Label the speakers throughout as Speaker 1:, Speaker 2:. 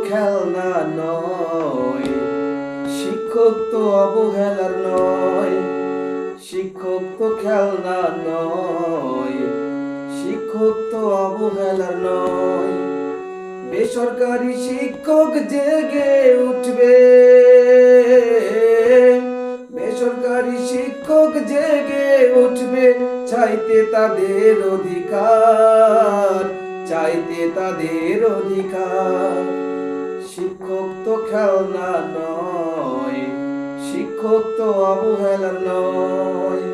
Speaker 1: খেলনা নয়, শিক্ষক তো অবহেলার নয়। শিক্ষক তো খেলনা নয়, শিক্ষক তো অবহেলার নয়। বেসরকারি শিক্ষক জেগে উঠবে, বেসরকারি শিক্ষক জেগে উঠবে, চাইতে তাদের অধিকার, চাইতে তাদের অধিকার। শিক্ষক তো খেলনা নয়, শিক্ষক তো অবহেলার নয়।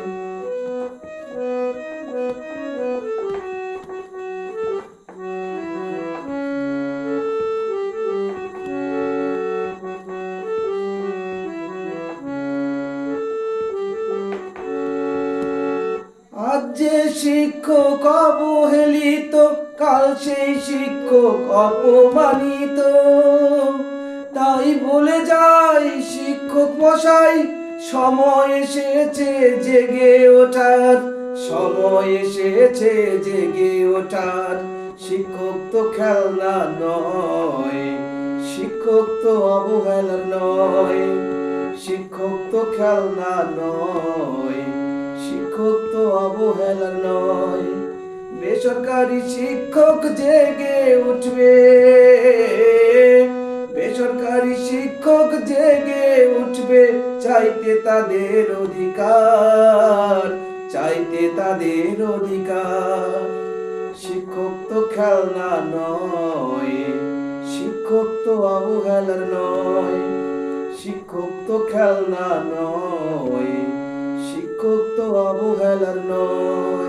Speaker 1: আজ যে শিক্ষক অবহেলিত, কাল সেই শিক্ষক অপমানিত। তাই বলে যাই শিক্ষক মশাই, সময় এসেছে জেগে ওঠার, সময় এসেছে জেগে ওঠার। শিক্ষক তো খেলনা নয়, শিক্ষক তো অবহেলার নয়। শিক্ষক তো খেলনা নয়, শিক্ষক তো অবহেলা নয়। বেসরকারি শিক্ষক জেগে উঠবে, বেসরকারি শিক্ষক জেগে উঠবে, চাইতে তাদের অধিকার, চাইতে তাদের অধিকার। শিক্ষক তো খেলনা নয়, শিক্ষক তো অবহেলার নয়। শিক্ষক তো খেলনা নয়, শিক্ষক তো অবহেলার নয়।